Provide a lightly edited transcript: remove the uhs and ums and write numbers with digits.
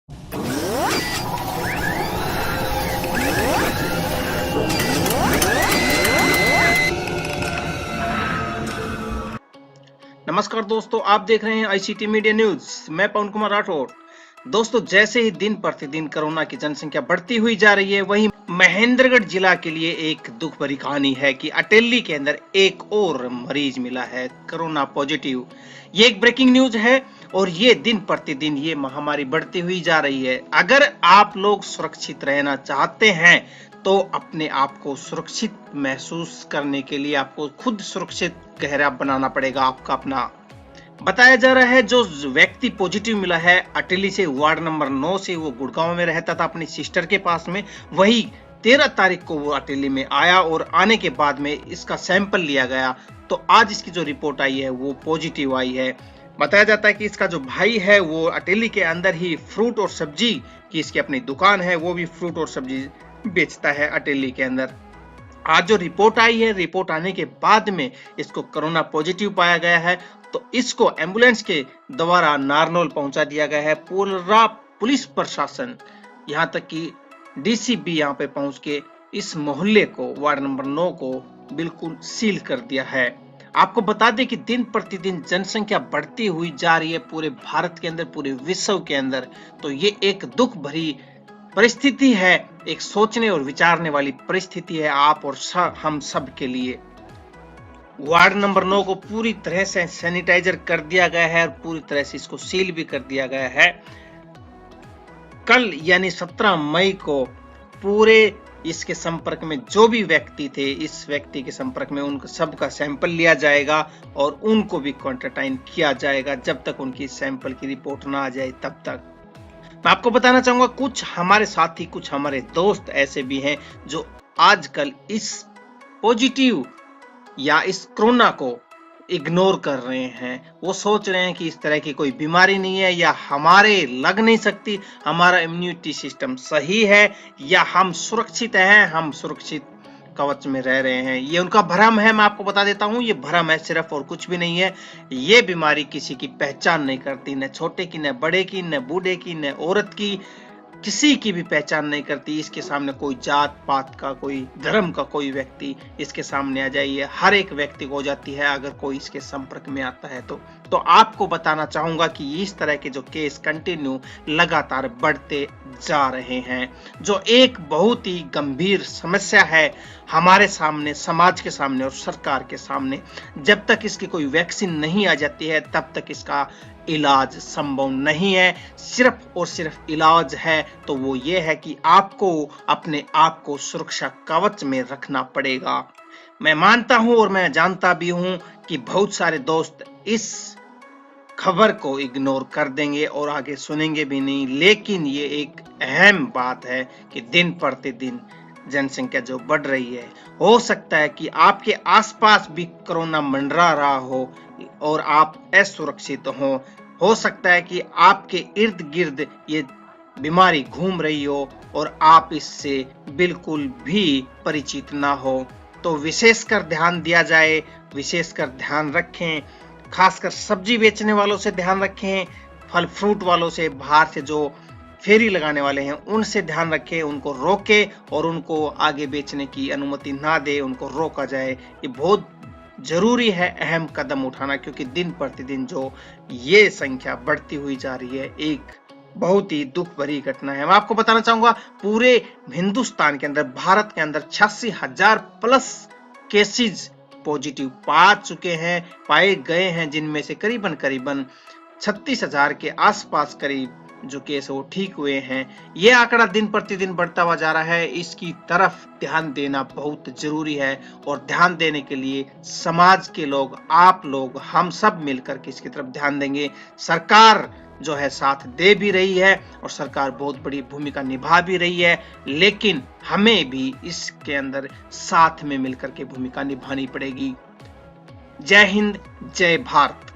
नमस्कार दोस्तों, आप देख रहे हैं आईसीटी मीडिया न्यूज। मैं पवन कुमार राठौर। दोस्तों, जैसे ही दिन प्रतिदिन कोरोना की जनसंख्या बढ़ती हुई जा रही है, वहीं महेंद्रगढ़ जिला के लिए एक दुख भरी कहानी है कि अटेली के अंदर एक और मरीज मिला है कोरोना पॉजिटिव। ये एक ब्रेकिंग न्यूज है और ये दिन प्रतिदिन ये महामारी बढ़ती हुई जा रही है। अगर आप लोग सुरक्षित रहना चाहते हैं तो अपने आप को सुरक्षित महसूस करने के लिए आपको खुद सुरक्षित गहरा बनाना पड़ेगा। आपका अपना बताया जा रहा है जो व्यक्ति पॉजिटिव मिला है अटेली से, वार्ड नंबर 9 से, वो गुड़गांव में रहता था अपनी सिस्टर के पास में। वही 13 तारीख को वो अटेली में आया और आने के बाद में इसका सैंपल लिया गया तो आज इसकी जो रिपोर्ट आई है वो पॉजिटिव आई है। बताया जाता है कि इसका जो भाई है वो अटेली के अंदर ही फ्रूट और सब्जी की इसकी अपनी दुकान है, वो भी फ्रूट और सब्जी बेचता है अटेली के अंदर। आज जो रिपोर्ट आई है, रिपोर्ट आने के बाद में इसको कोरोना पॉजिटिव पाया गया है तो इसको एम्बुलेंस के द्वारा नारनौल पहुंचा दिया गया है। पूरा पुलिस प्रशासन यहाँ तक कि डीसी भी यहाँ पे पहुंच के इस मोहल्ले को, वार्ड नंबर 9 को बिल्कुल सील कर दिया है। आपको बता दें कि दिन प्रतिदिन जनसंख्या बढ़ती हुई जा रही है पूरे भारत के अंदर, पूरे विश्व के अंदर। तो ये एक दुख भरी परिस्थिति है, एक सोचने और विचारने वाली परिस्थिति है आप और हम सब के लिए। वार्ड नंबर 9 को पूरी तरह से सैनिटाइजर कर दिया गया है और पूरी तरह से इसको सील भी कर दिया गया है। कल यानी 17 मई को पूरे इसके संपर्क में जो भी व्यक्ति थे, इस व्यक्ति के संपर्क में उनका सबका सैंपल लिया जाएगा और उनको भी क्वारंटाइन किया जाएगा जब तक उनकी सैंपल की रिपोर्ट ना आ जाए तब तक। मैं आपको बताना चाहूंगा, कुछ हमारे साथी, कुछ हमारे दोस्त ऐसे भी हैं जो आजकल इस पॉजिटिव या इस कोरोना को इग्नोर कर रहे हैं। वो सोच रहे हैं कि इस तरह की कोई बीमारी नहीं है या हमारे लग नहीं सकती, हमारा इम्यूनिटी सिस्टम सही है या हम सुरक्षित हैं, हम सुरक्षित कवच में रह रहे हैं। ये उनका भ्रम है। मैं आपको बता देता हूं, ये भ्रम है सिर्फ और कुछ भी नहीं है। ये बीमारी किसी की पहचान नहीं करती, न छोटे की, न बड़े की, न बूढ़े की, न औरत की, किसी की भी पहचान नहीं करती। इसके सामने कोई जात पात का, कोई धर्म का कोई व्यक्ति इसके सामने आ जाइए, हर एक व्यक्ति को हो जाती है अगर कोई इसके संपर्क में आता है तो आपको बताना चाहूंगा कि इस तरह के जो केस कंटिन्यू लगातार बढ़ते जा रहे हैं, जो एक बहुत ही गंभीर समस्या है हमारे सामने, समाज के सामने और सरकार के सामने। जब तक इसकी कोई वैक्सीन नहीं आ जाती है तब तक इसका इलाज संभव नहीं है। सिर्फ और सिर्फ इलाज है तो वो ये है कि आपको अपने आप को सुरक्षा कवच में रखना पड़ेगा। मैं मानता हूं और मैं जानता भी हूं कि बहुत सारे दोस्त इस खबर को इग्नोर कर देंगे और आगे सुनेंगे भी नहीं, लेकिन ये एक अहम बात है कि दिन प्रतिदिन जनसंख्या जो बढ़ रही है, हो सकता है कि आपके आसपास भी कोरोना मंडरा रहा हो और आप असुरक्षित हो सकता है कि आपके इर्द गिर्द ये बीमारी घूम रही हो और आप इससे बिल्कुल भी परिचित ना हो। तो विशेषकर ध्यान दिया जाए, विशेषकर ध्यान रखें, खासकर सब्जी बेचने वालों से ध्यान रखें, फल फ्रूट वालों से, बाहर से जो फेरी लगाने वाले हैं उनसे ध्यान रखें, उनको रोके और उनको आगे बेचने की अनुमति ना दे, उनको रोका जाए। ये बहुत जरूरी है अहम कदम उठाना, क्योंकि दिन प्रतिदिन जो ये संख्या बढ़ती हुई जा रही है, एक बहुत ही दुख भरी घटना है। मैं आपको बताना चाहूंगा, पूरे हिंदुस्तान के अंदर, भारत के अंदर 86,000 प्लस केसेस पॉजिटिव पाए गए हैं, जिनमें से करीबन 36,000 के आसपास करीब जो केस वो ठीक हुए हैं। ये आंकड़ा दिन प्रतिदिन बढ़ता हुआ जा रहा है, इसकी तरफ ध्यान देना बहुत जरूरी है और ध्यान देने के लिए समाज के लोग, आप लोग, हम सब मिलकर के इसकी तरफ ध्यान देंगे। सरकार जो है साथ दे भी रही है और सरकार बहुत बड़ी भूमिका निभा भी रही है, लेकिन हमें भी इसके अंदर साथ में मिलकर के भूमिका निभानी पड़ेगी। जय हिंद, जय भारत।